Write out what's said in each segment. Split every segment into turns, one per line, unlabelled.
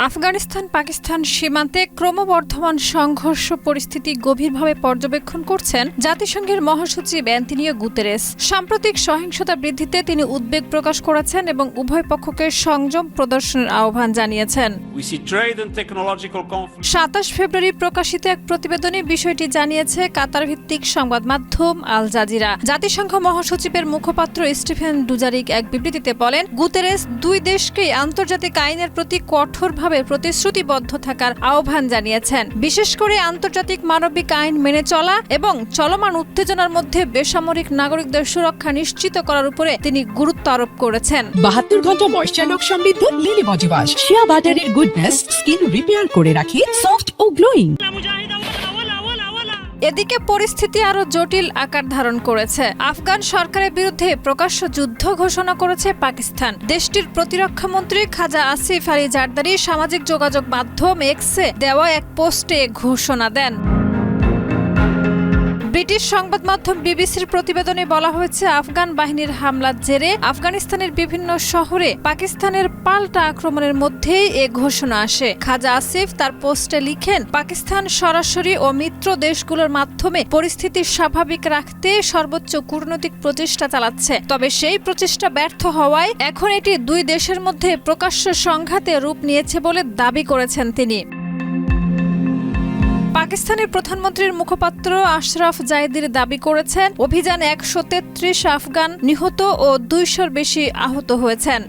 আফগানিস্তান পাকিস্তান সীমান্তে ক্রমবর্ধমান সংঘর্ষ পরিস্থিতি গভীরভাবে পর্যবেক্ষণ করছেন জাতিসংঘের মহাসচিব অ্যান্টোনিও গুতেরেস। সাম্প্রতিক সহিংসতা বৃদ্ধিতে তিনি উদ্বেগ প্রকাশ করেছেন এবং উভয় পক্ষকে সংযম প্রদর্শনের আহ্বান জানিয়েছেন। 27 ফেব্রুয়ারি প্রকাশিত এক প্রতিবেদনে বিষয়টি জানিয়েছে কাতার ভিত্তিক সংবাদ মাধ্যম আল জাজিরা। জাতিসংঘ মহাসচিবের মুখপাত্র স্টিফেন ডুজারিক এক বিবৃতিতে বলেন, গুতেরেস দুই দেশকেই আন্তর্জাতিক আইনের প্রতি কঠোরভাবে প্রতিশ্রুতিবদ্ধ থাকার আহ্বান জানিয়েছেন। বিশেষ করে আন্তর্জাতিক মানবিক আইন মেনে চলা এবং চলমান উত্তেজনার মধ্যে বেসামরিক নাগরিকদের সুরক্ষা নিশ্চিত করার উপরে তিনি গুরুত্ব আরোপ করেছেন।
72 ঘন্টা ময়েশ্চার লক সমৃদ্ধ লিলি বডি ওয়াশ শিয়া বাটারের গুডনেস স্কিন রিপেয়ার করে রাখে সফট ও গ্লোয়িং।
এদিকে পরিস্থিতি আরো জটিল আকার ধারণ করেছে। আফগান সরকারের বিরুদ্ধে প্রকাশ্য যুদ্ধ ঘোষণা করেছে পাকিস্তান। দেশটির প্রতিরক্ষা মন্ত্রী খাজা আসিফ আলী জারদারি সামাজিক যোগাযোগ মাধ্যম এক্সে দেওয়া এক পোস্টে ঘোষণা দেন। ব্রিটিশ সংবাদ মাধ্যম বিবিসির প্রতিবেদনে বলা হয়েছে, আফগান বাহিনীর হামলার জেরে আফগানিস্তানের বিভিন্ন শহরে পাকিস্তানের পাল্টা আক্রমণের মধ্যেই এ ঘোষণা আসে। খাজা আসিফ তার পোস্টে লিখেন, পাকিস্তান সরাসরি ও মিত্র দেশগুলোর মাধ্যমে পরিস্থিতি স্বাভাবিক রাখতে সর্বোচ্চ কূটনৈতিক প্রচেষ্টা চালাচ্ছে। তবে সেই প্রচেষ্টা ব্যর্থ হওয়ায় এখন এটি দুই দেশের মধ্যে প্রকাশ্য সংঘাতে রূপ নিয়েছে বলে দাবি করেছেন তিনি। পাকিস্তানের প্রধানমন্ত্রীর মুখপাত্র আশরাফ জায়েদির দাবি করেছেন, অভিযানে 133 আফগান নিহত ও 200-র বেশি আহত হয়েছেন।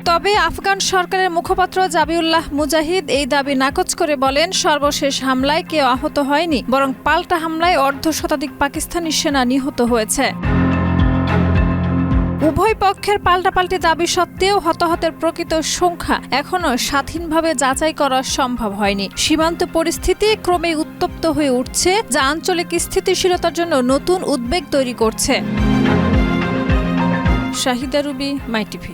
তবে আফগান সরকারের মুখপাত্র জাবিউল্লাহ মুজাহিদ এই দাবি নাকচ করে বলেন, সর্বশেষ হামলায় কেউ আহত হয়নি, বরং পাল্টা হামলায় অর্ধশতাধিক পাকিস্তানি সেনা নিহত হয়েছে। উভয় পক্ষের পাল্টাপাল্টি দাবি সত্ত্বেও হতাহতের প্রকৃত সংখ্যা এখনো স্বাধীনভাবে যাচাই করা সম্ভব হয়নি। সীমান্ত পরিস্থিতি ক্রমেই উত্তপ্ত হয়ে উঠছে, যা আঞ্চলিক স্থিতিশীলতার জন্য নতুন উদ্বেগ তৈরি করছে। শাহিদা রুবি, মাই টিভি।